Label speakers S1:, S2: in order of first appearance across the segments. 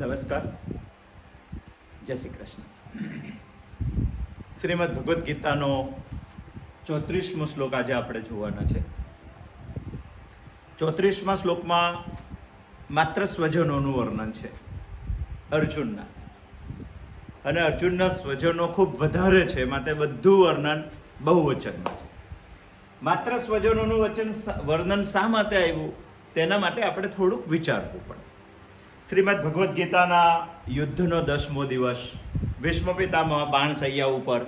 S1: નમસ્કાર, જય શ્રી કૃષ્ણ. શ્રીમદ ભગવદ્ ગીતાનો 34મો શ્લોક આજે આપણે જોવાના છે. 34મા શ્લોકમાં માત્ર સ્વજનોનું વર્ણન છે અર્જુનના, અને અર્જુનના સ્વજનો ખૂબ વધારે છે, માટે બધું વર્ણન બહુવચનમાં છે. માત્ર સ્વજનોનું વર્ણન શા માટે આવ્યું તેના માટે આપણે થોડુંક વિચારવું પડે. શ્રીમદ ભગવદ્ ગીતાના યુદ્ધનો 10મો દિવસ, ભીષ્મ પિતામહ બાણશૈયા ઉપર.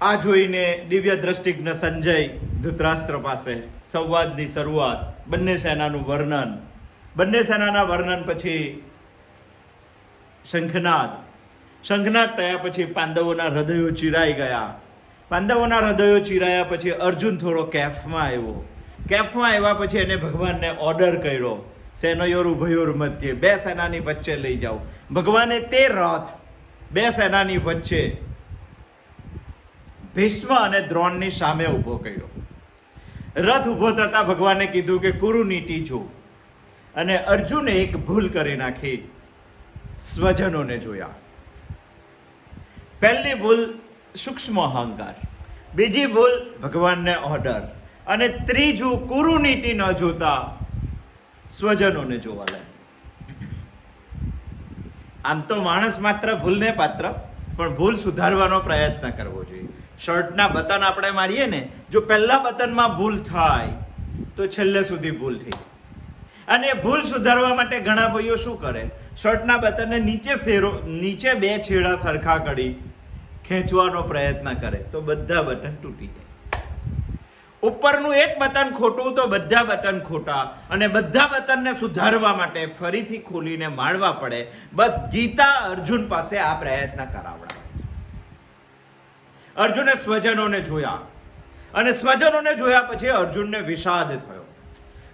S1: આ જોઈને દિવ્ય દ્રષ્ટિજ્ઞ સંજય ધૃતરાષ્ટ્ર પાસે સંવાદની શરૂઆત, બંને સેનાનું વર્ણન, બંને સેનાના વર્ણન પછી શંખનાદ થયા પછી પાંડવોના હૃદયો ચીરાઈ ગયા. પાંડવોના હૃદયો ચીરાયા પછી અર્જુન થોડો કેફમાં આવ્યા પછી એને ભગવાનને ઓર્ડર કર્યો, સેનયોર ઉભયોર મધ્ય, બે સેનાની વચ્ચે લઈ જાઓ. ભગવાને તે રથ બે સેનાની વચ્ચે ભીષ્મ અને દ્રોણની સામે ઊભો કર્યો. રથ ઊભો થતા ભગવાને કીધું કે કુરુનીતિ જો. અને અર્જુને એક ભૂલ કરી નાખી, સ્વજનોને જોયા. પહેલી ભૂલ સૂક્ષ્મ અહંકાર, બીજી ભૂલ ભગવાનને ઓર્ડર, અને ત્રીજું કુરુનીતિ ન જોતા સ્વજનોને જોવા લાગ્યું. આમ તો માણસ માત્ર ભૂલને પાત્ર, પણ ભૂલ સુધારવાનો પ્રયત્ન કરવો જોઈએ. શર્ટના બટન આપણે મારીએ ને, જો પહેલા બટનમાં ભૂલ થાય તો છેલ્લે સુધી ભૂલ થઈ. અને ભૂલ સુધારવા માટે ઘણા ભાઈઓ શું કરે, શર્ટના બટનને નીચે બે છેડા સરખા કરી ખેંચવાનો પ્રયત્ન કરે તો બધા બટન તૂટી જાય. ઉપરનું એક બટન ખોટું તો બધા બટન ખોટા, અને બધા બટનને સુધારવા માટે ફરીથી ખોલીને માળવા પડે. બસ ગીતા અર્જુન પાસે આ પ્રયત્ન કરાવડાવે છે. અર્જુને સ્વજનોને જોયા, અને સ્વજનોને જોયા પછી અર્જુનને વિષાદ થયો.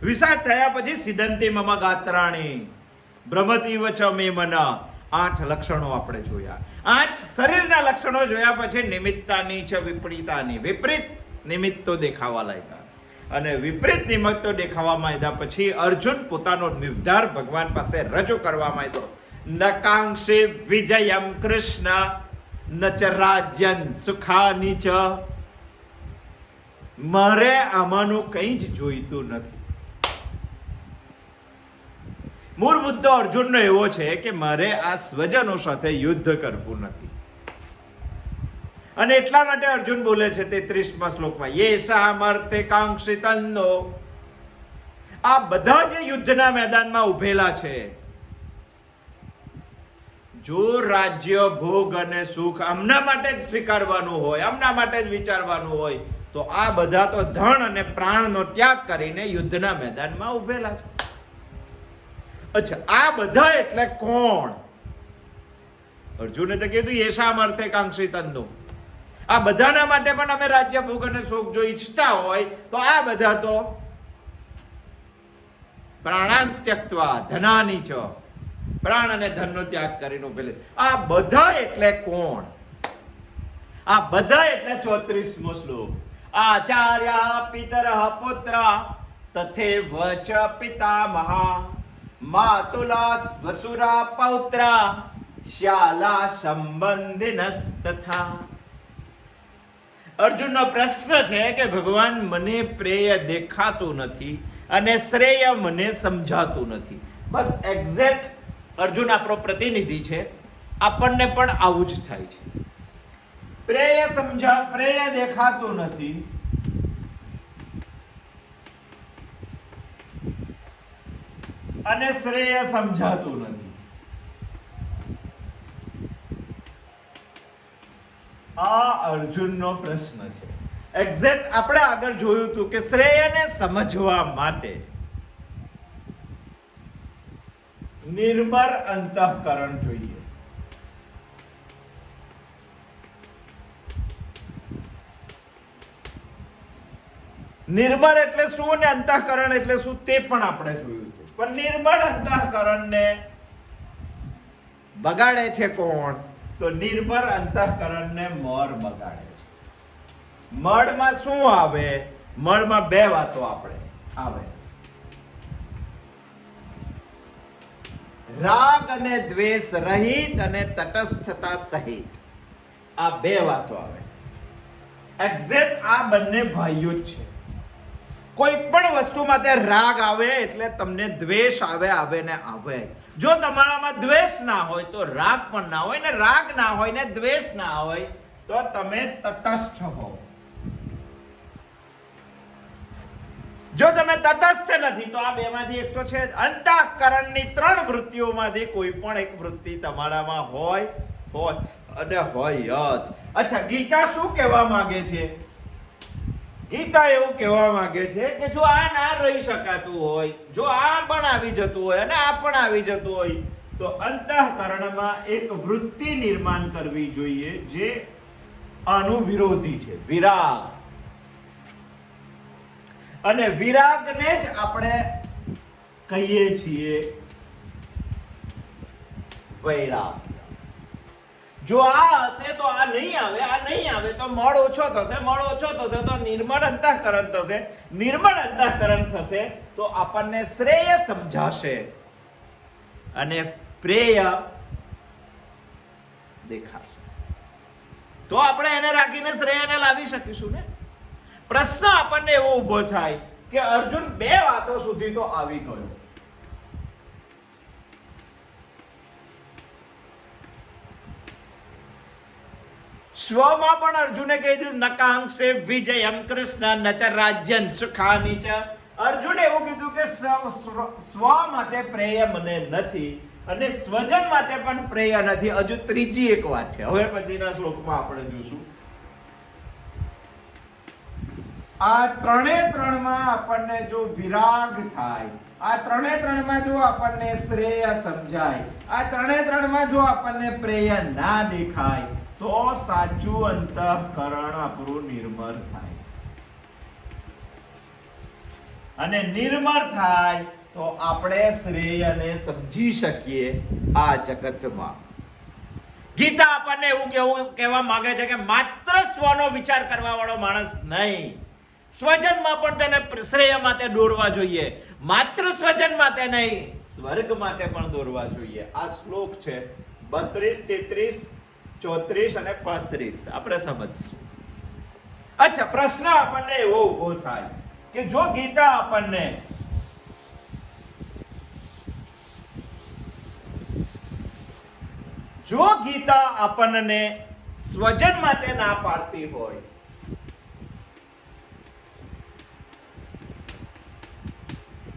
S1: વિષાદ થયા પછી સિદ્ધંતિ મમ ગાત્રાણી ભ્રમતીવ ચ મે મન, 8 લક્ષણો આપણે જોયા. 8 શરીરના લક્ષણો જોયા પછી નિમિત્તાની ચ વિપરીતાની, વિપરીત નિમિત્તો દેખાવા લાગ્યા. અને વિપરીત નિમિત્તો દેખાવા માંડ્યા પછી અર્જુન પોતાનો નિર્ધાર ભગવાન પાસે રજૂ કરવા માંડ્યો. નકાંક્ષે વિજયમ કૃષ્ણ ન ચ રાજ્યન સુખાની ચ. મારે આમાંનું કંઈ જ જોઈતું નથી. મૂળ મુદ્દો અર્જુનનો એવો છે કે મારે આ સ્વજનો સાથે યુદ્ધ કરવું નથી. અને એટલા માટે અર્જુન બોલે છે 33મા શ્લોકમાં, યેષામર્થે કાંક્ષિતન્નો. આ બધા જે યુદ્ધના મેદાનમાં ઉભેલા છે, જો રાજ્ય, ભોગ અને સુખ આમના માટે જ સ્વીકારવાનું હોય, આમના માટે જ વિચારવાનું હોય, તો આ બધા તો ધન અને પ્રાણનો ત્યાગ કરીને યુદ્ધના મેદાનમાં ઉભેલા છે. અચ્છા, આ બધા એટલે કોણ? અર્જુને તો કીધું યેષામર્થે કાંક્ષિતન્નો. આ બધાના માટે પણ અમે રાજ્ય, ભોગ અને સુખ જો ઈચ્છતા હોય તો આ બધા તો પ્રાણાંશ ત્યક્ત્વા ધનાની ચ, પ્રાણ અને ધનનો ત્યાગ કરીને ઉભેલે. આ બધા એટલે કોણ? આ બધા એટલે 34મો શ્લોક. આચાર્ય પિતરઃ પુત્ર તથેવ ચ પિતામહ માતુલા વસુરા પૌત્ર શ્યાલા સંબંધિનસ્તથા. અર્જુનનો પ્રશ્ન છે કે ભગવાન મને પ્રેય દેખાતું નથી અને શ્રેય મને સમજાતું નથી. બસ એક્ઝેક્ટ અર્જુન આપણો પ્રતિનિધિ છે. આપણને પણ આવું જ થાય છે. પ્રેય દેખાતું નથી, અને શ્રેય સમજાતું નથી. આ અર્જુનનો પ્રશ્ન છે. એક્ઝેક્ટ આપણે આગળ જોયું હતું કે શ્રેયને સમજવા માટે નિર્મળ અંતઃકરણ જોઈએ. નિર્મળ એટલે શું ને અંતઃકરણ એટલે શું તે પણ આપણે જોયું હતું. પણ નિર્મળ અંતઃકરણને બગાડે છે કોણ? તો નિર્મળ અંતઃકરણને મળ બગાડે છે. મળમાં શું આવે? મળમાં બે વાતો આપણે આવે. રાગ અને દ્વેષ રહિત અને તટસ્થતા સહિત. આ બે વાતો આવે. એક્ઝેક્ટ આ બંને ભાઈઓ જ છે. કોઈ પણ વસ્તુમાં તે રાગ આવે એટલે તમને દ્વેષ આવે ને આવે જ. જો તમારામાં દ્વેષ ના હોય તો રાગ પણ ના હોય, ને રાગ ના હોય ને દ્વેષ ના હોય તો તમે તટસ્થ હો. જો તમે તટસ્થ નથી તો આ બેમાંથી એક તો છે. અંતઃકરણની 3 વૃત્તિઓમાંથી કોઈ પણ એક વૃત્તિ તમારામાં હોય અને હોય જ. અચ્છા, ગીતા શું કહેવા માંગે છે? ગીતા એવું કહેવા માંગે છે કે જો આ ના રહી શકાતું હોય, જો આ પણ આવી જતું હોય અને આ પણ આવી જતું હોય, તો અંતઃકરણમાં એક વૃત્તિ નિર્માણ કરવી જોઈએ જે આનું વિરોધી છે, વિરાગ. અને વિરાગને જ આપણે કહીએ છીએ વૈરાગ. જો આ હશે તો આ નહીં આવે, આ નહીં આવે તો મળ ઓછો થશે, મળ ઓછો થશે તો નિર્મળ અંતઃકરણ થશે, નિર્મળ અંતઃકરણ થશે તો આપણને શ્રેય સમજાશે અને પ્રેય દેખાશે. તો આપણે એને રાખીને શ્રેયને લાવી શકીશું ને. પ્રશ્ન આપણને એવો ઉભો થાય કે અર્જુન 2 વાતો સુધી તો આવી ગયો. સ્વમાં પણ અર્જુને કહી દીધું નકાંક્ષે વિજયમ કૃષ્ણ નચ રાજ્યન સુખાની ચ. અર્જુને એવું કીધું કે સ્વ માટે પ્રેય મને નથી અને સ્વજન માટે પણ પ્રેય નથી. હજુ ત્રીજી એક વાત છે, હવે પછીના શ્લોકમાં આપણે જોશું. આ 3 માં આપણને જો વિરાગ થાય, આ 3 માં જો આપણને શ્રેય સમજાય, આ 3 માં જો આપણને પ્રેય ના દેખાય તો સાચું અંતઃકરણ આપણું નિર્મળ થાય. અને નિર્મળ થાય તો આપણે શ્રેયને સમજી શકીએ આ જગતમાં. ગીતા આપણને એવું કહેવા માંગે છે કે માત્ર સ્વનો વિચાર કરવા વાળો માણસ નહીં, સ્વજનમાં પણ તેને શ્રેય માટે દોરવા જોઈએ. માત્ર સ્વજન માટે નહીં, સ્વર્ગ માટે પણ દોરવા જોઈએ. આ શ્લોક છે 32, 33, 34 અને 35. આપણે સમજશું. અચ્છા, પ્રશ્ન આપણને એવો ઉભો થાય કે જો ગીતા આપણને સ્વજન માટે ના પાડતી હોય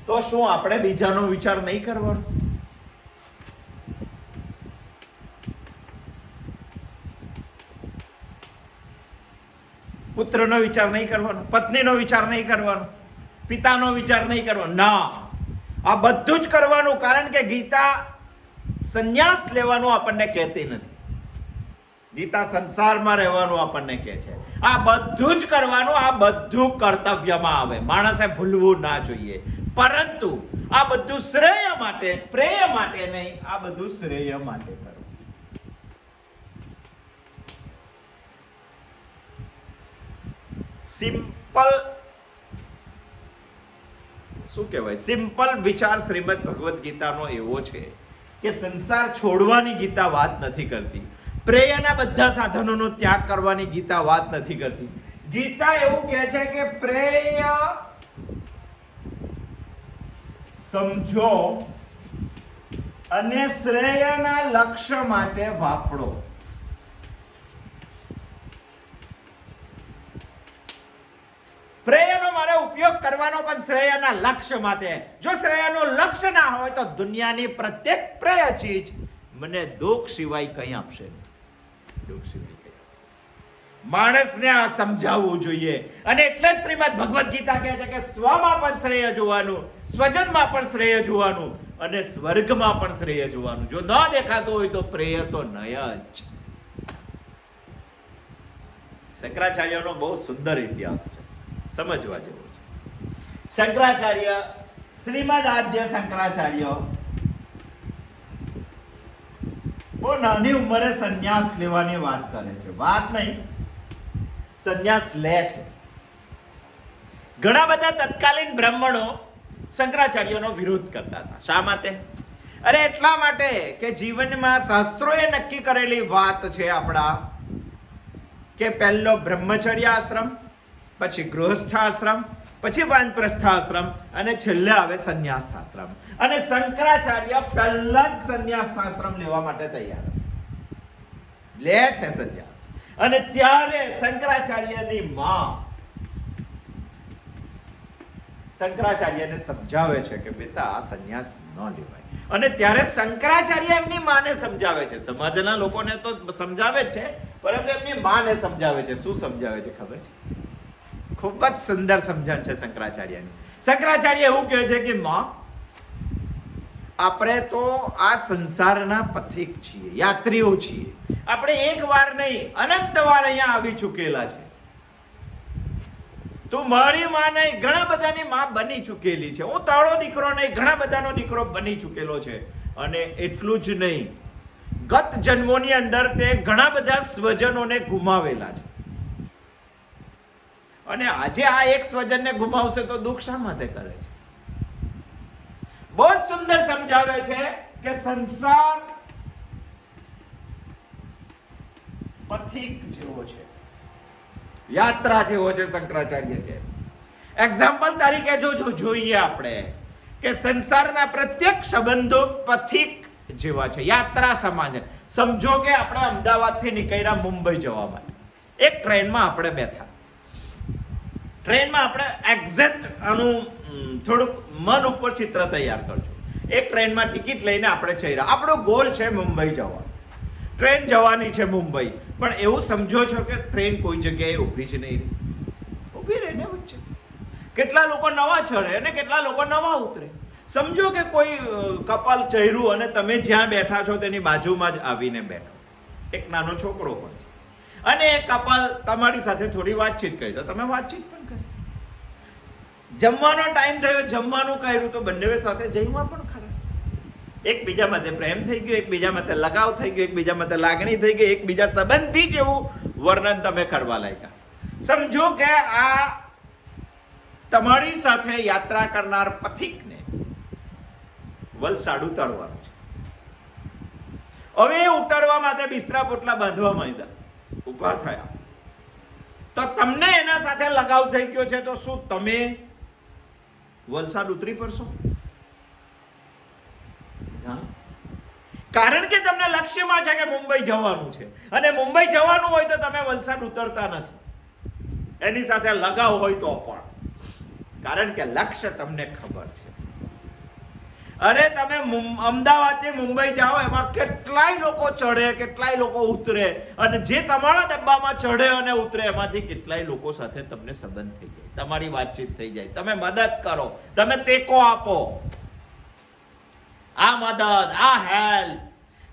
S1: તો શું આપણે બીજાનો વિચાર નહીં કરવાનો? પુત્રનો વિચાર નહીં કરવાનો, પત્નીનો વિચાર નહીં કરવાનો, પિતાનો વિચાર નહીં કરવાનો? ના, આ બધું જ કરવાનું. કારણ કે ગીતા સંન્યાસ લેવાનું આપણને કહેતી નથી. ગીતા સંસારમાં રહેવાનું આપણને કહે છે. આ બધું જ કરવાનું, આ બધું કર્તવ્યમાં આવે. માણસે ભૂલવું ના જોઈએ. પરંતુ આ બધું શ્રેય માટે, પ્રેય માટે નહીં, આ બધું શ્રેય માટે કરવું. સિમ્પલ શું કહેવાય, સિમ્પલ વિચાર શ્રીમદ ભગવદ ગીતાનો એવો છે કે સંસાર છોડવાની ગીતા વાત નથી કરતી. પ્રેયના બધા સાધનોનો ત્યાગ કરવાની ગીતા વાત નથી કરતી. ગીતા એવું કહે છે કે પ્રેય સમજો અને શ્રેયના લક્ષ્ય માટે વાપરો. પ્રેયનો મારે ઉપયોગ કરવાનો પણ શ્રેયના લક્ષ્ય માટે. જો શ્રેયનું લક્ષ્ય ના હોય તો દુનિયાની પ્રત્યેક પ્રેય ચીજ મને દુઃખ સિવાય કંઈ આપશે નહીં. દુઃખ સિવાય કંઈ આપશે. માણસને આ સમજાવવું જોઈએ. અને એટલે જ શ્રીમદ ભગવદ ગીતા કહે છે કે સ્વમાં પણ શ્રેય જોવાનું, સ્વજનમાં પણ શ્રેય જોવાનું અને સ્વર્ગમાં પણ શ્રેય જોવાનું. જો ન દેખાતું હોય તો પ્રેય તો નય જ. શંકરાચાર્યનો બહુ સુંદર ઇતિહાસ છે, સમજવા જેવો છે. શંકરાચાર્ય, શ્રીમદ આદ્ય શંકરાચાર્ય બહુ નાની ઉંમરે સંન્યાસ લેવાની વાત કરે છે. વાત નહીં, સંન્યાસ લે છે. ઘણા બધા તત્કાલીન બ્રાહ્મણો શંકરાચાર્યનો વિરોધ કરતા હતા. શા માટે? અરે એટલા માટે કે જીવનમાં શાસ્ત્રોએ નક્કી કરેલી વાત છે આપણા કે પહેલો બ્રહ્મચર્ય આશ્રમ, પછી ગૃહસ્થ આશ્રમ, પછી વાનપ્રસ્થ આશ્રમ અને છેલ્લે આવે સંન્યાસ્થ આશ્રમ. અને શંકરાચાર્ય પહેલા જ સંન્યાસ્થ આશ્રમ લેવા માટે તૈયાર લે છે સંન્યાસ. અને ત્યારે શંકરાચાર્યની માં શંકરાચાર્યને સમજાવે છે કે બેટા આ સંન્યાસ ન લેવાય. અને ત્યારે શંકરાચાર્ય એમની માને સમજાવે છે. સમાજના લોકોને તો સમજાવે જ છે, પરંતુ એમની માને સમજાવે છે. શું સમજાવે છે ખબર છે? ખૂબ જ સુંદર સમજણ છે શંકરાચાર્યની. શંકરાચાર્ય એવું કહે છે કે માં, આપણે તો આ સંસારના પથિક છીએ, યાત્રીઓ છીએ. આપણે એક વાર નહીં અનંત વાર અહીંયા આવી ચૂકેલા છે. તું મારી માં નહીં, ઘણા બધાની માં બની ચૂકેલી છે. હું તારો દીકરો નહીં, ઘણા બધાનો દીકરો બની ચૂકેલો છે. અને એટલું જ નહીં, ગત જન્મોની અંદર તે ઘણા બધા સ્વજનોને ગુમાવેલા છે. અને આજે આ એક સ્વજનને ગુમાવશે તો દુઃખ શા માટે કરે છે? બહુ સુંદર સમજાવે છે કે સંસાર પથિક જેવો છે, યાત્રા જેવો છે. શંકરાચાર્ય કે એક્ઝામ્પલ તરીકે જો જોઈએ આપણે કે સંસારના પ્રત્યેક સંબંધો પથિક જેવા છે, યાત્રા સમાન છે. સમજો કે આપણે અમદાવાદથી નીકળ્યા મુંબઈ જવા માટે. એક ટ્રેનમાં આપણે બેઠા. ટ્રેનમાં આપણે એક્ઝેક્ટ આનું થોડુંક મન ઉપર ચિત્ર તૈયાર કરજો. એક ટ્રેનમાં ટિકિટ લઈને આપણે ચડ્યા. આપણો ગોલ છે મુંબઈ જવા. ટ્રેન જવાની છે મુંબઈ, પણ એવું સમજો છો કે ટ્રેન કોઈ જગ્યાએ ઊભી જ નહીં રહી. ઊભી રહીને વચ્ચે કેટલા લોકો નવા ચડે અને કેટલા લોકો નવા ઉતરે. સમજો કે કોઈ કપાલ ચહેરું અને તમે જ્યાં બેઠા છો તેની બાજુમાં જ આવીને બેઠો. એક નાનો છોકરો પણ છે અને એ કપાલ તમારી સાથે થોડી વાતચીત કરી, તો તમે વાતચીત પણ કરી. જમવાનો ટાઈમ થયો, જમવાનું કર્યું, તો બંને સાથે જઈમાં પણ ખરા. એકબીજા માટે પ્રેમ થઈ ગયો, એકબીજા માટે લગાવ થઈ ગયો, એકબીજા માટે લાગણી થઈ ગઈ, એકબીજા સંબંધી જેવું વર્ણન તમે કરવા લાગ્યા. સમજો કે આ તમારી સાથે યાત્રા કરનાર પથિકને વલસાડ ઉતારવાનું છે. હવે ઉતારવા માટે બિસ્તરા પોટલા બાંધવા માંડ્યા, ઉભા થયા, તો તમને એના સાથે લગાવ થઈ ગયો છે, તો શું તમે વલસાડ ઉતરી પડશો? કારણ કે તમને લક્ષ્યમાં છે કે મુંબઈ જવાનું છે, અને મુંબઈ જવાનું હોય તો તમે વલસાડ ઉતરતા નથી. એની સાથે લગાવ હોય તો પણ, કારણ કે લક્ષ્ય તમને ખબર છે. અરે તમે અમદાવાદથી મુંબઈ જાઓ, એમાં કેટલાય લોકો ચડે, કેટલાય લોકો ઉતરે, અને જે તમારા ડબ્બામાં ચડે અને ઉતરે એમાંથી કેટલાય લોકો સાથે તમને સંબંધ થઈ જાય, તમારી વાતચીત થઈ જાય, તમે મદદ કરો, તમે ટેકો આપો. આ મદદ, આ હેલ્પ.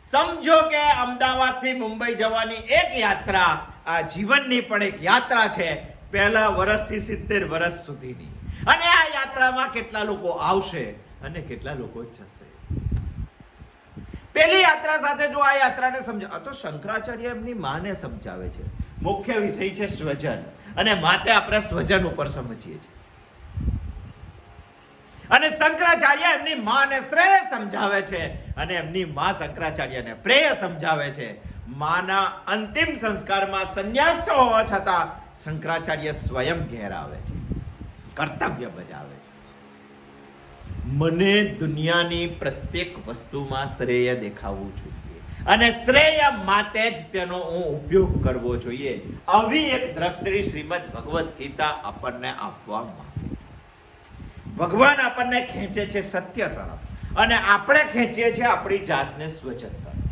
S1: સમજો કે અમદાવાદથી મુંબઈ જવાની એક યાત્રા આ જીવનની પણ એક યાત્રા છે, પહેલા વર્ષથી 70 વર્ષ સુધીની. અને આ યાત્રામાં કેટલા લોકો આવશે અને કેટલા લોકો જશે. પહેલી યાત્રા સાથે જો આ યાત્રાને સમજાવ, તો શંકરાચાર્ય એમની માને સમજાવે છે. મુખ્ય વિષય છે સ્વજન, અને માટે આપણે સ્વજન ઉપર સમજીએ છીએ. અને શંકરાચાર્ય એમની માને શ્રેય સમજાવે છે, અને એમની માં શંકરાચાર્યને પ્રેય સમજાવે છે. માના અંતિમ સંસ્કારમાં સંન્યાસ્થ હોવા છતાં શંકરાચાર્ય સ્વયં ઘેર આવે છે, કર્તવ્ય બજાવે છે. મને દુનિયાની પ્રત્યેક વસ્તુમાં શ્રેય દેખાવું જોઈએ, અને શ્રેય માટે જ તેનો હું ઉપયોગ કરવો જોઈએ. આવી એક દ્રષ્ટિ શ્રીમદ ભગવદ્ ગીતા આપણને આપવા માંગે. ભગવાન આપણને ખેંચે છે સત્ય તરફ, અને આપણે ખેંચીએ છીએ આપણી જાતને સ્વજન તરફ.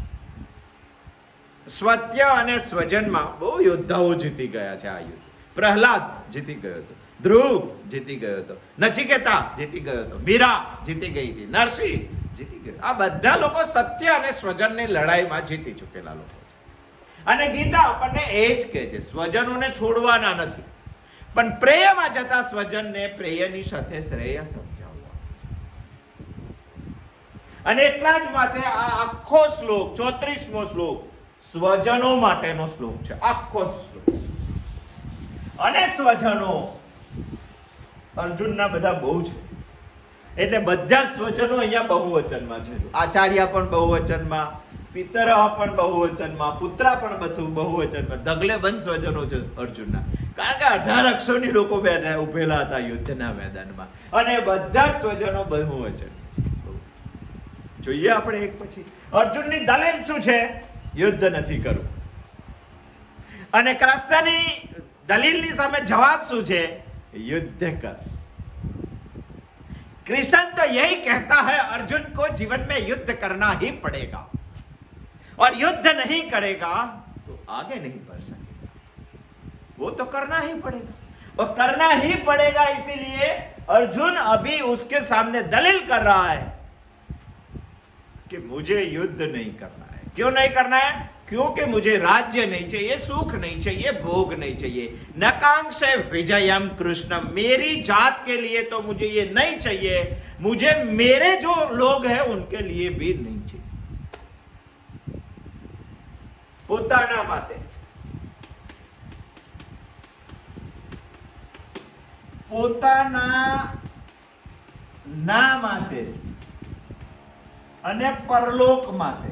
S1: સત્ય અને સ્વજનમાં બહુ યોદ્ધાઓ જીતી ગયા છે. આ યુદ્ધ પ્રહલાદ જીતી ગયો હતો, ધ્રુવ જીતી ગયો હતો, નચિકેતા જીતી ગયો હતો, મીરા જીતી ગઈ હતી, નરસિંહ જીતી ગયો. આ બધા લોકો સત્ય અને સ્વજનની લડાઈમાં જીતી ચૂકેલા લોકો છે. અને ગીતા આપણને એ જ કહે છે, સ્વજનોને છોડવાના નથી, પણ પ્રેયમાં જતા સ્વજનને પ્રેયની સાથે શ્રેય સમજાવવા. અને એટલા જ માટે આ આખો શ્લોક 34મો શ્લોક સ્વજનો માટેનો શ્લોક છે, આખો શ્લોક. અને સ્વજનો અર્જુનના બધા બહુ છે. એટલે બધા સ્વજનો અહીંયા બહુવચનમાં છે. આચાર્ય પણ બહુવચનમાં, પિતર પણ બહુવચનમાં, પુત્ર પણ બધું બહુવચનમાં. ઢગલે બંધ સ્વજનો છે અર્જુનના, કારણ કે 18 અક્ષોની લોકો ઉભેલા હતા યુદ્ધના મેદાનમાં અને બધા સ્વજનો બહુવચન. જોઈએ આપણે એક પછી. અર્જુનની દલીલ શું છે? યુદ્ધ નથી કરવું. અને કૃષ્ણની દલીલની સામે જવાબ શું છે? युद्ध कर. कृष्ण तो यही कहता है अर्जुन को जीवन में युद्ध करना ही पड़ेगा और युद्ध नहीं करेगा तो आगे नहीं बढ़ सकेगा. वो तो करना ही पड़ेगा और करना ही पड़ेगा. इसीलिए अर्जुन अभी उसके सामने दलील कर रहा है कि मुझे युद्ध नहीं करना है. क्यों नहीं करना है? क्योंकि मुझे राज्य नहीं चाहिए, सुख नहीं चाहिए, भोग नहीं चाहिए. नकांक्षे विजयम कृष्ण. मेरी जात के लिए तो मुझे ये नहीं चाहिए, मुझे मेरे जो लोग हैं उनके लिए भी नहीं चाहिए. પોતાના માટે, પોતાના ના માટે અને પરલોક માટે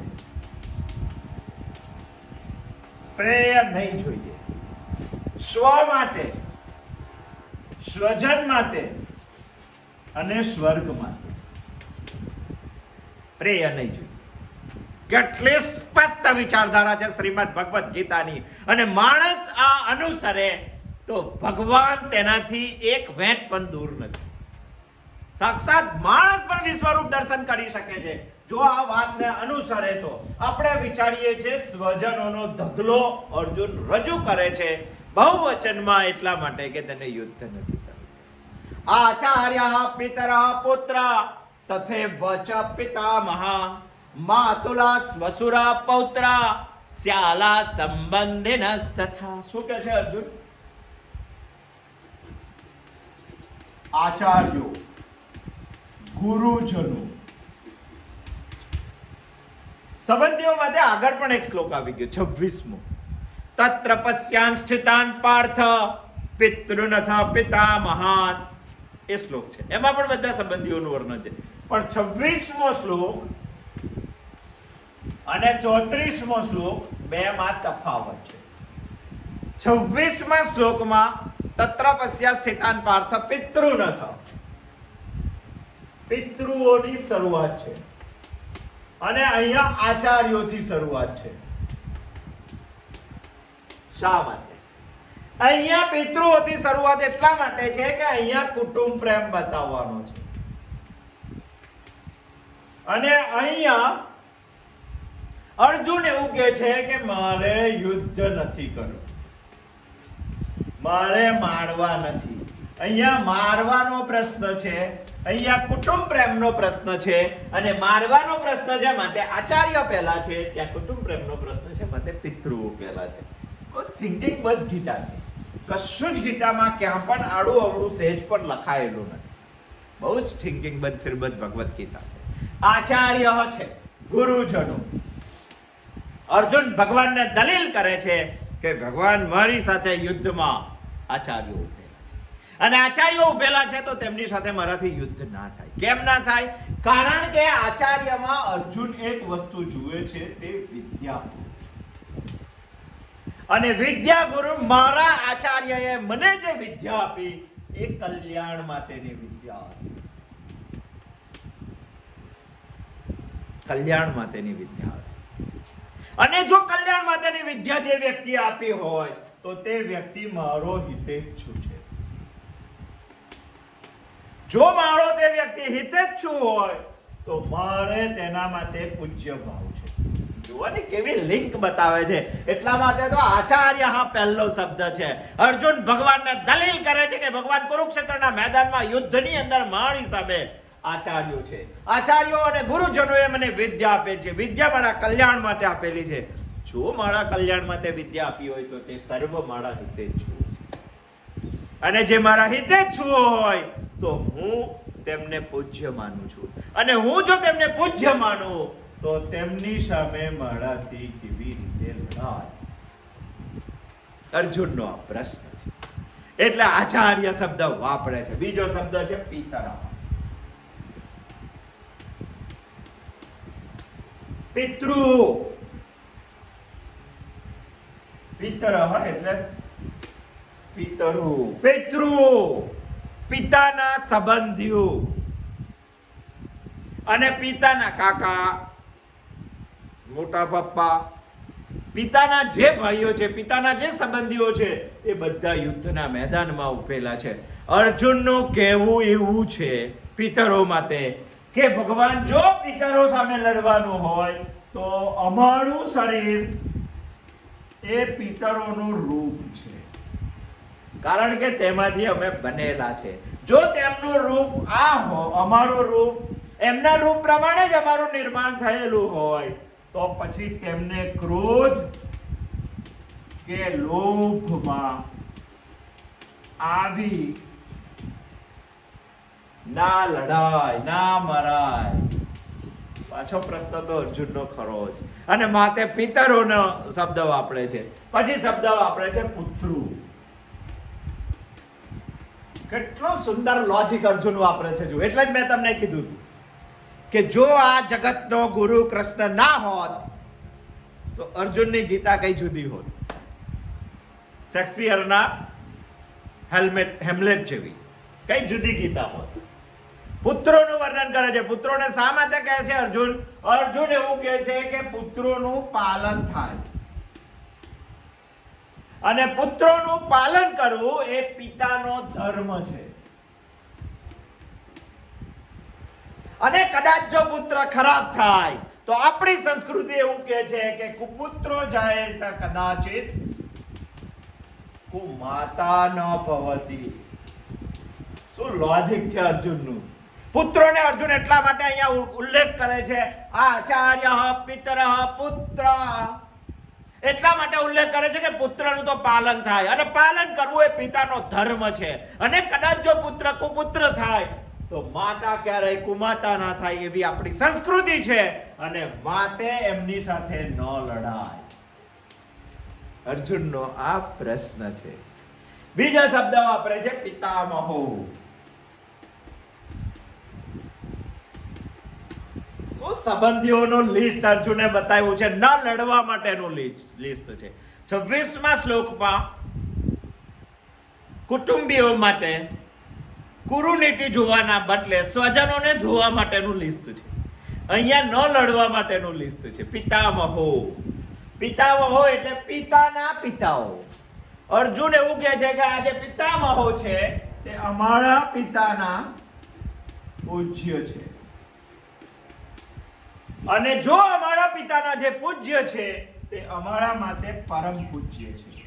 S1: પ્રેય નહીં જોઈએ. સ્વ માટે, સ્વજન માટે અને સ્વર્ગ માટે પ્રેય નહીં જોઈએ. કેટલી સ્પષ્ટ વિચારધારા છે શ્રીમદ ભગવદ ગીતાની. અને માણસ આ અનુસરે તો ભગવાન તેનાથી એક વેંટ પણ દૂર નથી. સાક્ષાત માણસ પણ વિશ્વરૂપ દર્શન કરી શકે છે જો આ વાતને અનુસરે. તો આપણે વિચારીએ છીએ સ્વજનોનો ઢગલો અર્જુન રજૂ કરે છે બહુવચનમાં એટલા માટે કે તેને યુદ્ધ નથી કરવું. આચાર્ય પિતર પુત્ર તથૈવ ચ પિતામહ માતુલા સ્વસુરા પૌત્ર શ્યાલા સંબંધિનસ્તથા. શું કહે છે અર્જુન? આચાર્યો, ગુરુજનો, સંબંધીઓ માટે આગળ પણ એક શ્લોક આવી ગયો 26મો. તત્ર પશ્યાન સ્થિતાન પાર્થ પિતૃનથ પિતામહાન. એ શ્લોક છે, એમાં પણ બધા સંબંધીઓનું વર્ણન છે. પણ 26મો શ્લોક અને 34મો શ્લોક બેમાં તફાવત છે. 26મા શ્લોકમાં તત્ર પશ્યા સ્થિતાન પાર્થ પિતૃનથ, પિતૃઓની શરૂઆત છે અને અહીંયા આચાર્યોથી શરૂઆત છે. શા માટે? અહીંયા પિતૃઓથી શરૂઆત એટલા માટે છે કે અહીંયા કુટુંબ પ્રેમ બતાવવાનો છે. અને અહીંયા અર્જુન એવું કહે છે કે મારે યુદ્ધ નથી કરવું, મારે મારવા નથી. અહીંયા મારવાનો પ્રશ્ન છે, અહીંયા કુટુંબ પ્રેમનો પ્રશ્ન છે. અને મારવાનો પ્રશ્ન છે માટે આચાર્ય પહેલા છે, ત્યાં કુટુંબ પ્રેમનો પ્રશ્ન છે માટે પિતૃઓ પહેલા છે. થિંકિંગ બધ ગીતા છે. કશું જ ગીતામાં ક્યાં પણ આડું અવળું સહેજ પણ લખાયેલું નથી. બહુ જ થિંકિંગ બધ શ્રીમદ ભગવદ ગીતા છે. આચાર્ય છે, ગુરુજનો. અર્જુન ભગવાનને દલીલ કરે છે કે ભગવાન મારી સાથે યુદ્ધમાં આચાર્યો ઉભેલા છે અને આચાર્યો ઉભેલા છે તો તેમની સાથે મારાથી યુદ્ધ ના થાય. કેમ ના થાય? કારણ કે આચાર્યમાં અર્જુન એક વસ્તુ જુએ છે, તે વિદ્યા. અને વિદ્યા ગુરુ મારા આચાર્યએ મને જે વિદ્યા આપી એ કલ્યાણ માટેની વિદ્યા હતી. કલ્યાણ માટેની વિદ્યા હતી. અને જો કલ્યાણ માટેની વિદ્યા જે વ્યક્તિ આપી હોય તો તે વ્યક્તિ મારો હિતેચ્છુ છે. જો મારો તે વ્યક્તિ હિતેચ્છુ હોય તો મારે તેના માટે પૂજ્ય ભાવ છે. જોવાની કેવી લિંક બતાવે છે. એટલા માટે તો આચાર્ય હા પહેલો શબ્દ છે. અર્જુન ભગવાનને દલીલ કરે છે કે ભગવાન કુરુક્ષેત્રના મેદાનમાં યુદ્ધની અંદર મારી સામે આચાર્યો છે. આચાર્યો અને ગુરુજનોએ મને વિદ્યા આપે છે. વિદ્યા મારા કલ્યાણ માટે આપેલી છે. જો મારા કલ્યાણ માટે વિદ્યા આપી હોય તો તે સર્વ મારા હિતેચ્છુ છે. અને જે મારા હિતેચ્છુ હોય તો હું તેમને પૂજ્ય માનું છું. અને હું જો તેમને પૂજ્ય માનું તો તેમની સામે મારાથી કેવી રીતે લડાય? અર્જુનનો આ પ્રશ્ન છે. એટલે આચાર્ય શબ્દ વાપરે છે. બીજો શબ્દ છે પિતરા. પિતૃ, પિતર એટલે પિતરુ, પિતૃ, પિતાના સંબંધીઓ અને પિતાના કાકા, મોટા પપ્પા, પિતાના જે ભાઈઓ છે, પિતાના જે સંબંધીઓ છે, એ બધા યુદ્ધના મેદાનમાં ઉભેલા છે. અર્જુનનું કહેવું એવું છે પિતરો માટે કે ભગવાન જો પિતરો સામે લડવાનું હોય તો અમારું શરીર એ પિતરોનું રૂપ છે, કારણ કે તેમાંથી અમે બનેલા છે. જો તેમનું રૂપ આ હો, અમારું રૂપ એમના રૂપ પ્રમાણે જ અમારું નિર્માણ થયેલું હોય તો પછી તેમને ક્રોધ કે લોભમાં આવી ના લડાય, ના મરાય. પાછો પ્રશ્ન તો અર્જુનનો ખરો જ. અને માતે પિતરોનો શબ્દ વાપરે છે, પછી શબ્દ વાપરે છે પુત્રુ. કેટલો સુંદર લોજિક અર્જુન વાપરે છે જો. એટલે જ મેં તમને કીધું કે જો આ જગતનો ગુરુ કૃષ્ણ ના હોત તો અર્જુનની ગીતા કઈ જુદી હોત. શેક્સપિયરના હેમ્લેટ જેવી કઈ જુદી ગીતા હોત. પુત્રોનું વર્ણન કરે છે. પુત્રોને શા માટે કહે છે અર્જુન? અર્જુન એવું કહે છે કે પુત્રોનું પાલન થાય, અને પુત્રોનું પાલન કરવું એ પિતાનો ધર્મ છે. અને કદાચ જો પુત્ર ખરાબ થાય તો આપણી સંસ્કૃતિ એવું કહે છે કે કુપુત્રો જાય તો કદાચિત કુમાતા ન ભવતી. શું લોજિક છે અર્જુનનું? પુત્રોને અર્જુન એટલા માટે અહીંયા ઉલ્લેખ કરે છે, આચાર્ય પિતર પુત્ર, એટલા માટે ઉલ્લેખ કરે છે કે પુત્રનું તો પાલન થાય, અને પાલન કરવું એ પિતાનો ધર્મ છે. અને કદાચ જો પુત્ર કુપુત્ર થાય તો માતા ક્યારેય કુમાતા ના થાય એવી આપણી સંસ્કૃતિ છે, અને માતે એમની સાથે ન લડાય. અર્જુનનો આ પ્રશ્ન છે. બીજા શબ્દ વાપરે છે પિતામહો. શું સંબંધીઓનો લિસ્ટ અર્જુને બતાવ્યું છે, ન લડવા માટેનું લિસ્ટ છે. 26મા શ્લોકમાં કુટુંબીઓ માટે કુરુનીતિ જોવાના બદલે સ્વજનોને જોવા માટેનું લિસ્ટ છે. અહીંયા ન લડવા માટેનું લિસ્ટ છે. પિતામહો, પિતામહો એટલે પિતાના પિતાઓ. અર્જુન એવું કહે છે કે આ જે પિતામહો છે તે અમારા પિતાના પૂજ્ય છે, અને જો અમારા પિતાના જે પૂજ્ય છે તે અમારા માટે પરમ પૂજ્ય છે.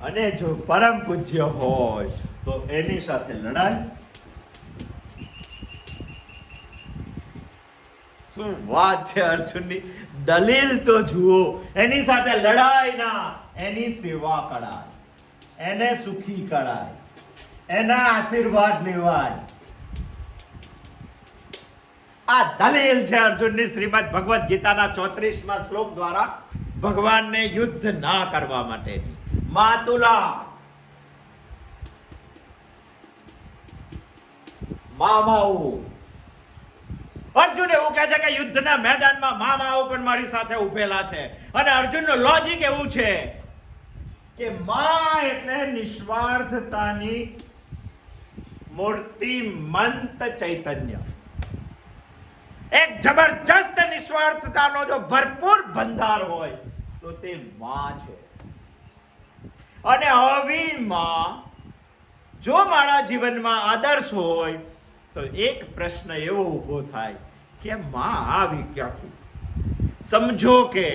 S1: અને જો પરમ પૂજ્ય હોય તો એની સાથે લડાય. શું વાત છે અર્જુનની! દલીલ તો જુઓ. એની સાથે લડાય ના, એની સેવા કરાય, એને સુખી કરાય, એના આશીર્વાદ લેવાય. આ દલીલ છે અર્જુનની શ્રીમદ ભગવદ ગીતાના 34મા શ્લોક દ્વારા ભગવાનને યુદ્ધ ના કરવા માટેની. માતુલા, મામાઓ. અર્જુન એવું કહે છે કે યુદ્ધના મેદાનમાં મામાઓ પણ મારી સાથે ઉભેલા છે. અને અર્જુનનું લોજિક એવું છે કે મા એટલે નિસ્વાર્થતાની મૂર્તિમંત ચૈતન્ય. એક જબરજસ્ત નિસ્વાર્થતાનો જો ભરપૂર ભંડાર હોય તો તે માં છે. અને આવી માં જો મારા જીવનમાં આદર્શ હોય તો એક પ્રશ્ન એવો ઊભો થાય કે માં આવી ક્યાંથી? સમજો કે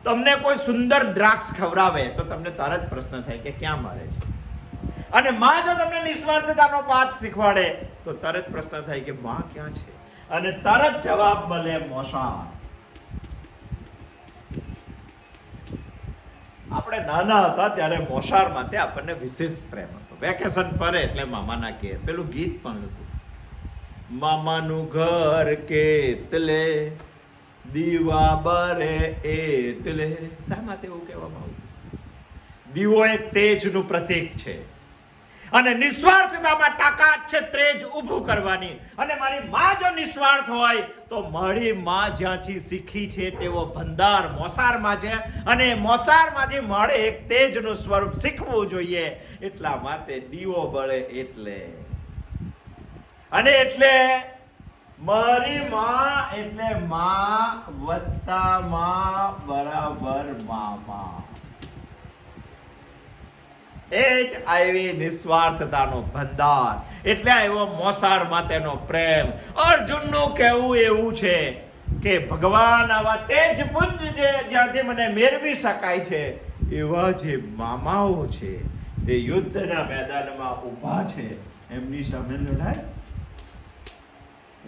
S1: તમને કોઈ સુંદર દ્રાક્ષ ખવડાવે તો તમને તરત પ્રશ્ન થાય કે ક્યાં મળે છે. અને માં જો તમને નિસ્વાર્થતાનો પાઠ શીખવાડે તો તરત પ્રશ્ન થાય કે માં ક્યાં છે? અને તરત જવાબ મળે મોસાળ. આપણે નાના હતા ત્યારે મોસાળ માટે આપણને વિશેષ પ્રેમ હતો. વેકેશન પડે એટલે મામાના ઘેર. પેલું ગીત પણ હતું, મામાનું ઘર કેટલે દીવા બરે એટલે. શા માટે એવું કહેવામાં આવતું? દીવો એક તેજનું પ્રતીક છે. અને નિસ્વાર્થતામાં તાકાત છે ત્રેજ ઊભું કરવાની. અને મારી માં જો નિસ્વાર્થ હોય તો મારી માં જ્યાંથી શીખી છે તેવો ભંડાર મોસારમાં છે, અને મોસારમાંથી મળે એક તેજનું સ્વરૂપ શીખવું જોઈએ. એટલા માટે દીવો બળે એટલે, અને એટલે મારી માં એટલે માં વત્તા માં બરાબર મામા. એ જ આવી નિસ્વાર્થતાનો ભંડાર, એટલે આવ્યો મોસાર માટેનો પ્રેમ. અર્જુનનું કહેવું એવું છે કે ભગવાન આવા તેજ પુંજ છે જ્યાંથી મને મેળવી શકાય છે, એવા જે મામાઓ છે તે યુદ્ધના મેદાનમાં ઊભા છે, એમની સામે લડાય.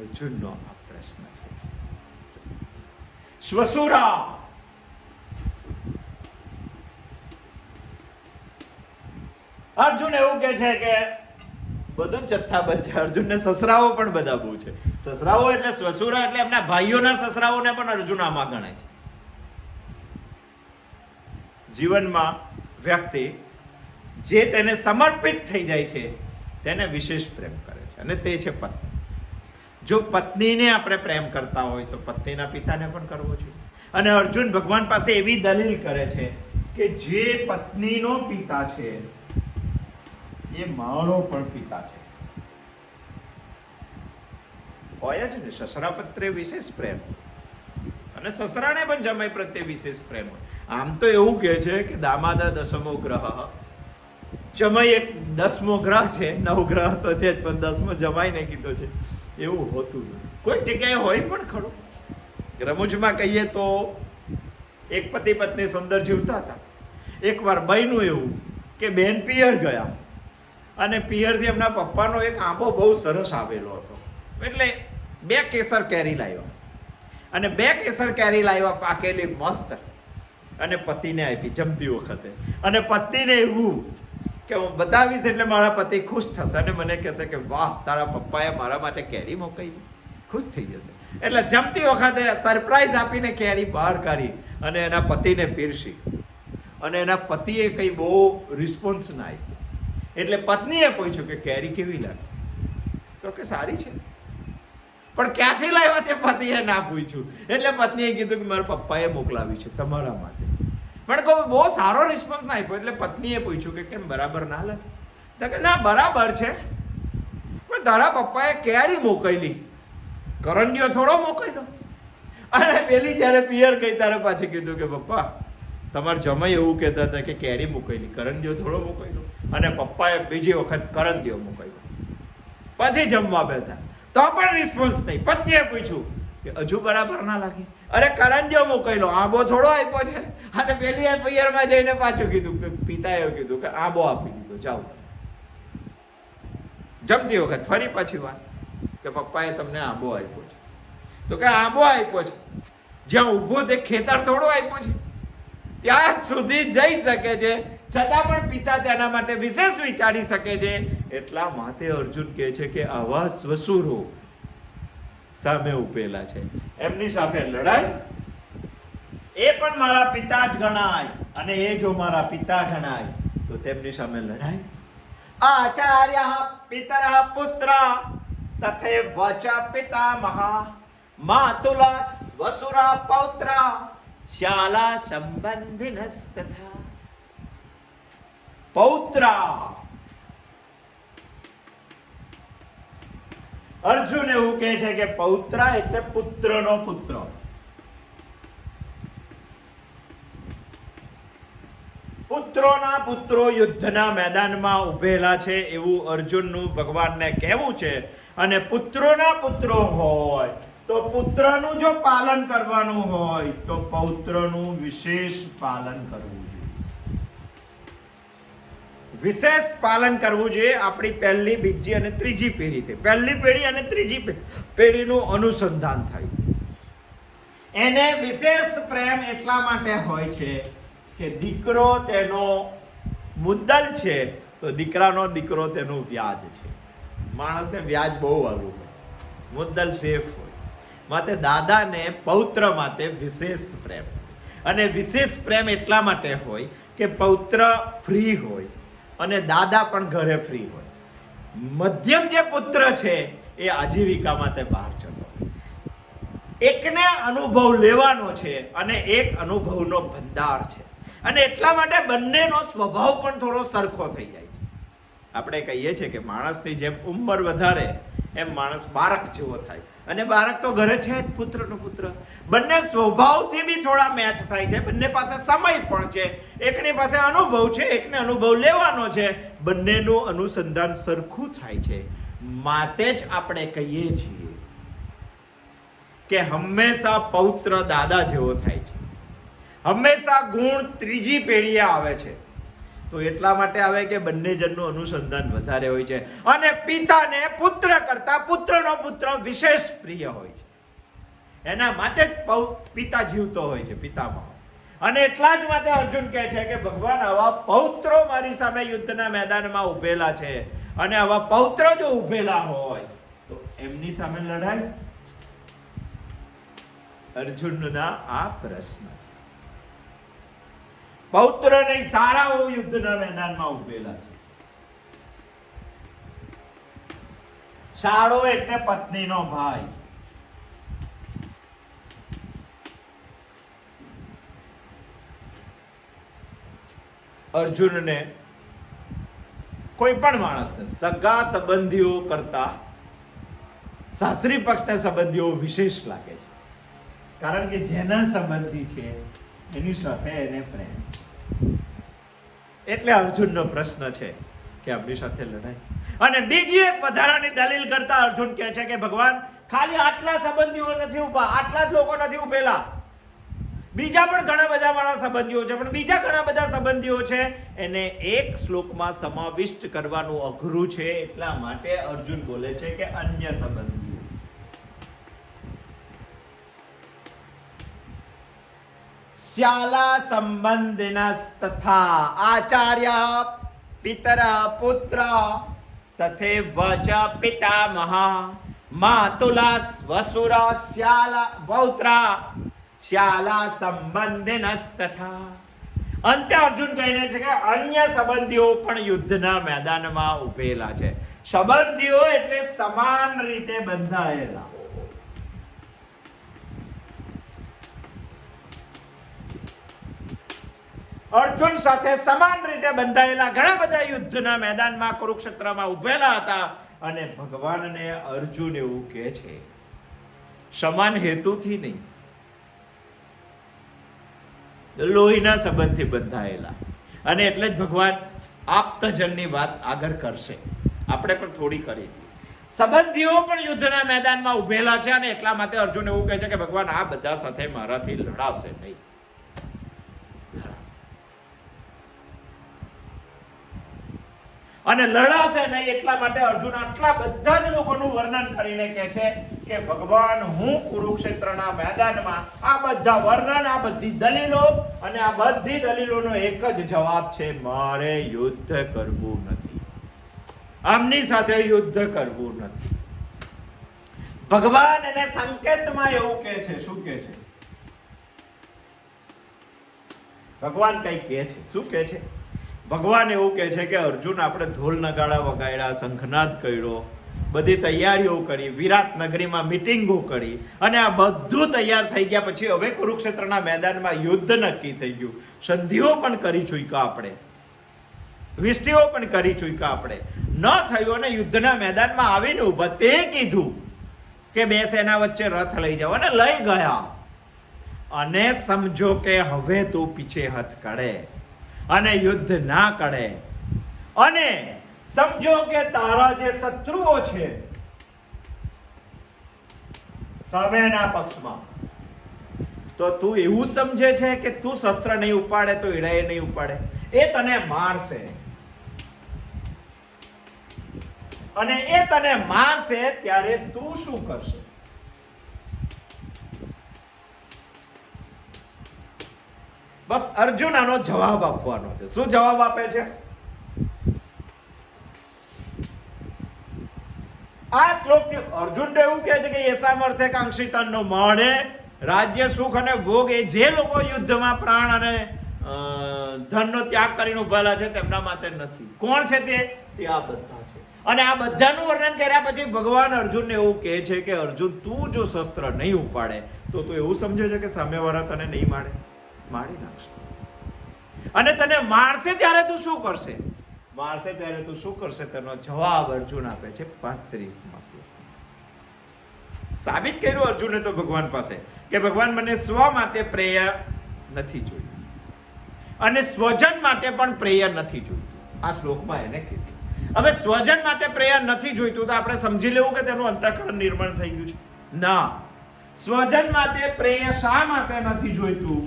S1: અર્જુનનો આ પ્રશ્ન છે. શ્વસુરા, અર્જુન એવું કે છે કે બધું જથ્થાબંધ છે. અર્જુનને સસરાઓ પણ બધા બહુ છે. સસરાઓ એટલે શ્વસુરા એટલે એમના ભાઈઓના સસરાઓને પણ અર્જુન આમાં ગણાય છે. જીવનમાં વ્યક્તિ જે તેને સમર્પિત થઈ જાય છે તેને વિશેષ પ્રેમ કરે છે, અને તે છે પત્ની. જો પત્નીને આપણે પ્રેમ કરતા હોય તો પત્નીના પિતાને પણ કરવો જોઈએ. અને અર્જુન ભગવાન પાસે એવી દલીલ કરે છે કે જે પત્નીનો પિતા છે એ મારો પણ પિતા છે. હોય જ ને, સસરા પ્રત્યે વિશેષ પ્રેમ, અને સસરાને પણ જમાઈ પ્રત્યે વિશેષ પ્રેમ. આમ તો એવું કહે છે કે દામાદા દસમો ગ્રહ, જમાઈ એક 10મો ગ્રહ છે. 9 ગ્રહ તો છે જ, પણ 10મો જમાઈને કીધો છે. એવું હોતું નથી. કોઈક જગ્યાએ હોય પણ ખરું. રમૂજમાં કહીએ તો એક પતિ પત્ની સુંદર જીવતા હતા. એકવાર બન્યું એવું કે બેન પિયર ગયા, અને પિયરથી એમના પપ્પાનો એક આંબો બહુ સરસ આવેલો હતો. એટલે 2 કેસર કેરી લાવ્યા, અને 2 કેસર કેરી લાવ્યા પાકેલી મસ્ત, અને પતિને આપી જમતી વખતે. અને પત્નીને એવું કે હું બતાવીશ એટલે મારા પતિ ખુશ થશે, અને મને કહેશે કે વાહ, તારા પપ્પાએ મારા માટે કેરી મોકલી, ખુશ થઈ જશે. એટલે જમતી વખતે સરપ્રાઈઝ આપીને કેરી બહાર કાઢી અને એના પતિને પીરસી, અને એના પતિએ કંઈ બહુ રિસ્પોન્સ ના આપ્યો. એટલે પત્નીએ પૂછ્યું કે કેરી કેવી લાગી? તો કે સારી છે. પણ ક્યાંથી લાવ્યા તે પતિએ ના પૂછ્યું. એટલે પત્નીએ કીધું કે મારા પપ્પાએ મોકલાવી છે તમારા માટે. પણ કોઈ બહુ સારો રિસ્પોન્સ ના આપ્યો. એટલે પત્નીએ પૂછ્યું કે કેમ, બરાબર ના લાગે? તો કે ના, બરાબર છે, પણ તારા પપ્પાએ કેરી મોકલી, કરંડિયો થોડો મોકલ્યો. અને પેલી જ્યારે પિયર ગઈ ત્યારે પાછી કીધું કે પપ્પા, તમારા જમાઈ એવું કહેતા હતા કે કેરી મોકલી, કરંડિયો થોડો મોકલ્યો. અને પપ્પાએ બીજી વખત કરંડિયો મોકલ્યો. પછી જમવા બેઠા તો પણ રિસ્પોન્સ નહીં. પત્નીએ પૂછ્યું કે હજુ બરાબર ના લાગી? અરે કરંડિયો મોકલ્યો, આંબો થોડો આપ્યો છે. અને પેલી પિયરમાં જઈને પાછું કીધું કે પિતાએ કીધું કે આંબો આપી દીધો, જાઓ. જમતી વખત ફરી પાછી વાત કે પપ્પાએ તમને આંબો આપ્યો છે. તો કે આંબો આપ્યો છે, જ્યાં ઊભો તે ખેતર થોડો આપ્યો છે, ત્યાં સુધી જઈ શકે છે, છતાં પણ પિતા તેના માટે વિશેષ વિચારી શકે છે. એટલા માટે અર્જુન કહે છે કે આવા શ્વસુરો સામે ઉભેલા છે, એમની સામે લડાય. એ પણ મારા પિતા જ ગણાય, અને એ જો મારા પિતા ગણાય તો તેમની સામે લડાય. આચાર્ય પિતર પુત્ર તથે વચ પિતામહ માતુલા વસુરા પૌત્ર શાલા સંબંધિનસ્તથા. પૌત્ર, અર્જુન એવું કહે છે કે પૌત્ર એટલે પુત્રનો પુત્ર. પુત્રોના પુત્રો યુદ્ધના મેદાનમાં ઉભેલા છે એવું અર્જુનનું ભગવાનને કહેવું છે. અને પુત્રોના પુત્રો હોય તો પુત્રનું જો પાલન કરવાનું હોય તો પૌત્રનું વિશેષ પાલન કરવું જોઈએ. વિશેષ પાલન કરવું જોઈએ. આપણી પહેલી, બીજી અને ત્રીજી પેઢી, પહેલી પેઢી અને ત્રીજી પેઢીનું અનુસંધાન થાય. એને વિશેષ પ્રેમ એટલા માટે હોય છે કે દીકરો તેનો મુદ્દલ છે, તો દીકરાનો દીકરો તેનું વ્યાજ છે. માણસને વ્યાજ બહુ વાળું હોય, મુદ્દલ સેફ હોય. માટે દાદાને પૌત્ર માટે વિશેષ પ્રેમ. અને વિશેષ પ્રેમ એટલા માટે હોય કે પૌત્ર ફ્રી હોય, અને દાદા પણ ઘરે ફ્રી હોય. મધ્યમ જે પુત્ર છે એ આજીવિકા માટે બહાર જતો. એકને અનુભવ લેવાનો છે અને એક અનુભવનો ભંડાર છે, અને એટલા માટે બંનેનો સ્વભાવ પણ થોડો સરખો થઈ જાય છે. આપણે કહીએ છીએ કે માણસની જેમ ઉંમર વધારે એમ માણસ બાળક જેવો થાય, અને બાળક તો ઘરે છે જ, પુત્રનો પુત્ર. બંને સ્વભાવથી બી થોડા મેચ થાય છે, બંને પાસે સમય પણ છે, એકની પાસે અનુભવ છે, એકને અનુભવ લેવાનો છે, બંનેનું અનુસંધાન સરખું થાય છે. માટે જ આપણે કહીએ છીએ કે હંમેશા પૌત્ર દાદા જેવો થાય છે, હંમેશા ગુણ ત્રીજી પેઢીએ આવે છે. તો એટલા માટે આવે કે બંને જણનું અનુસંધાન વધારે હોય છે, અને પિતાને પુત્ર કરતા પુત્રનો પુત્ર વિશેષ પ્રિય હોય છે. એના માટે જ પિતા જીવતો હોય છે, પિતામાં. અને એટલા જ માટે અર્જુન કહે છે કે ભગવાન, આવા પૌત્રો મારી સામે યુદ્ધના મેદાનમાં ઉભેલા છે, અને આવા પૌત્ર જો ઉભેલા હોય તો એમની સામે લડાય. અર્જુનના આ પ્રશ્ન છે. પૌત્ર નહીં, સારાઓ યુદ્ધના મેદાનમાં ઉભેલા છે. સાળો એટલે પત્નીનો ભાઈ. અર્જુનને કોઈ પણ માણસને સગા સંબંધીઓ કરતા સાસરી પક્ષના સંબંધીઓ વિશેષ લાગે છે, કારણ કે જેના સંબંધી છે એની સાથે એને પ્રેમ. એટલે અર્જુનનો પ્રશ્ન છે કે આપણી સાથે લડાય. અને બીજી એક વધારાની દલીલ કરતા અર્જુન કહે છે કે ભગવાન, ખાલી આટલા સંબંધીઓ નથી ઉભા, આટલા જ લોકો નથી ઉભેલા, બીજા પણ ઘણા બધા મારા સંબંધીઓ છે, પણ બીજા ઘણા બધા સંબંધીઓ છે, એને એક શ્લોકમાં સમાવિષ્ટ કરવાનું અઘરું છે. એટલા માટે અર્જુન બોલે છે કે અન્ય સંબંધીઓ. શ્યાલા સંબંધિનસ્તથા આચાર્ય પિતર પુત્ર તથૈવ ચ પિતામહ માતુલા વસુર શ્યાલા પૌત્રા શ્યાલા સંબંધિનસ્તથા. અંતે અર્જુન કહીને છે કે અન્ય સંબંધીઓ પણ યુદ્ધના મેદાનમાં ઉભેલા છે. સંબંધીઓ એટલે સમાન રીતે બંધાયેલા. અર્જુન સાથે સમાન રીતે બંધાયેલા ઘણા બધા યુદ્ધના મેદાનમાં કુરુક્ષેત્રમાં ઉભેલા હતા. અને ભગવાનને અર્જુન એવું કહે છે, સમાન હેતુથી નહીં, લોહીના સંબંધથી બંધાયેલા. અને એટલે જ ભગવાન આપ્તજનની વાત આગળ કરશે, આપણે પણ થોડી કરી. સંબંધીઓ પણ યુદ્ધના મેદાનમાં ઉભેલા છે, અને એટલા માટે અર્જુન એવું કહે છે કે ભગવાન, આ બધા સાથે મારાથી લડાશે નહીં. અને લડાશે નહીં એટલા માટે અર્જુન આટલા બધા જ લોકોનું વર્ણન કરીને કહે છે કે ભગવાન, હું કુરુક્ષેત્રના મેદાનમાં આ બધા વર્ણન, આ બધી દલીલો, અને આ બધી દલીલોનો એક જ જવાબ છે, મારે યુદ્ધ કરવું નથી, આમની સાથે યુદ્ધ કરવું નથી. ભગવાન એને સંકેતમાં એવું કહે છે. શું કહે છે ભગવાન? કઈ કહે છે, શું કહે છે ભગવાન? એવું કહે છે કે અર્જુન, આપણે ઢોલ નગાડા વગાડ્યા, શંખનાદ કર્યો, બધી તૈયારીઓ કરી, વિરાટ નગરીમાં મિટિંગો કરી, અને આ બધું તૈયાર થઈ ગયા પછી હવે કુરુક્ષેત્રના મેદાનમાં યુદ્ધ નક્કી થઈ ગયું. સંધિઓ પણ કરી ચૂક્યા આપણે, વિસ્તીઓ પણ કરી ચૂક્યા આપણે, ન થયું અને યુદ્ધના મેદાનમાં આવીને ઉભા. તે કીધું કે બે સેના વચ્ચે રથ લઈ જાઓ, અને લઈ ગયા. અને સમજો કે હવે તું પીછે હાથ કાઢે અને યુદ્ધ ના કરે, અને સમજો કે તારા જે શત્રુઓ છે સામેના પક્ષમાં, તો તું એવું સમજે છે કે તું શસ્ત્ર નહીં ઉપાડે તો ઈડાએ નહીં ઉપાડે, એ તને મારશે. અને એ તને મારશે ત્યારે તું શું કરશે? બસ અર્જુન આનો જવાબ આપવાનો છે. શું જવાબ આપે છે? આ શ્લોકથી અર્જુન એવું કહે છે કે એસામર્થે કાંક્ષિતનનો મળે રાજ્ય સુખ અને ભોગ, એ જે લોકો યુદ્ધમાં પ્રાણ અને ધનનો ત્યાગ કરીને ઉભેલા છે તેમના માટે નથી. કોણ છે તે આ બધા છે. અને આ બધાનું વર્ણન કર્યા પછી ભગવાન અર્જુનને એવું કહે છે કે અર્જુન, તું જો શસ્ત્ર નહીં ઉપાડે તો તું એવું સમજે છે કે સામેવાળા તને નહીં મારી નાખશે. અને તને મારશે ત્યારે તું શું કરશે? તેનો જવાબ અર્જુન આપે છે 35મા શ્લોક. સાબિત કર્યું અર્જુને તો ભગવાન પાસે કે ભગવાન, મને સ્વ માટે પ્રેય નથી જોઈતું અને સ્વજન માટે પણ પ્રેય નથી જોઈતું. આ શ્લોકમાં એને કીધું. હવે સ્વજન માટે પ્રેય નથી જોઈતું તો આપણે સમજી લેવું કે તેનું અંતઃકરણ નિર્માણ થઈ ગયું છે? ના. સ્વજન માટે પ્રેય શા માટે નથી જોઈતું?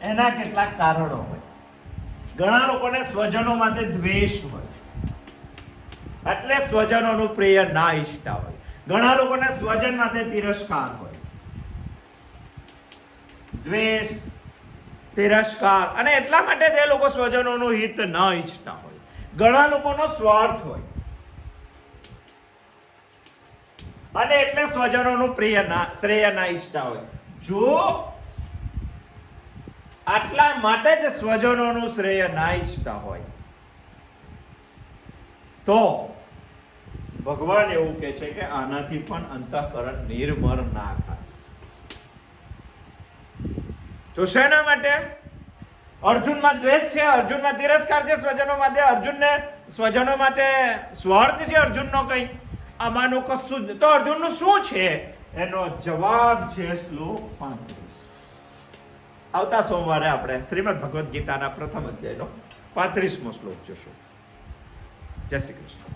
S1: એના કેટલાક કારણો હોય. ઘણા લોકોને સ્વજનો માટે દ્વેષ હોય એટલે સ્વજનોનું પ્રેય ના ઈચ્છતા હોય. ઘણા લોકોને સ્વજન માટે તિરસ્કાર હોય. દ્વેષ, તિરસ્કાર, અને એટલા માટે તે લોકો સ્વજનોનું હિત ન ઈચ્છતા હોય. ઘણા લોકોનો સ્વાર્થ હોય અને એટલે સ્વજનોનું શ્રેય ના ઈચ્છતા હોય. જો આટલા માટે જ સ્વજનોનું શ્રેય ના ઈચ્છતા હોય તો ભગવાન એવું કહે છે કે આનાથી પણ અંતઃકરણ નિર્મળ ના થાય. તો શેના માટે? અર્જુનમાં દ્વેષ છે, અર્જુનમાં તિરસ્કાર છે સ્વજનો માટે, સ્વજનો માટે સ્વાર્થ છે અર્જુનનો કંઈ. આમાંનું કશું જ. તો અર્જુનનું શું છે? એનો જવાબ છે શ્લોક 35. આવતા સોમવારે આપણે શ્રીમદ ભગવદ્ ગીતાના પ્રથમ અધ્યાયનો 35મો શ્લોક જોશું. જય શ્રી કૃષ્ણ.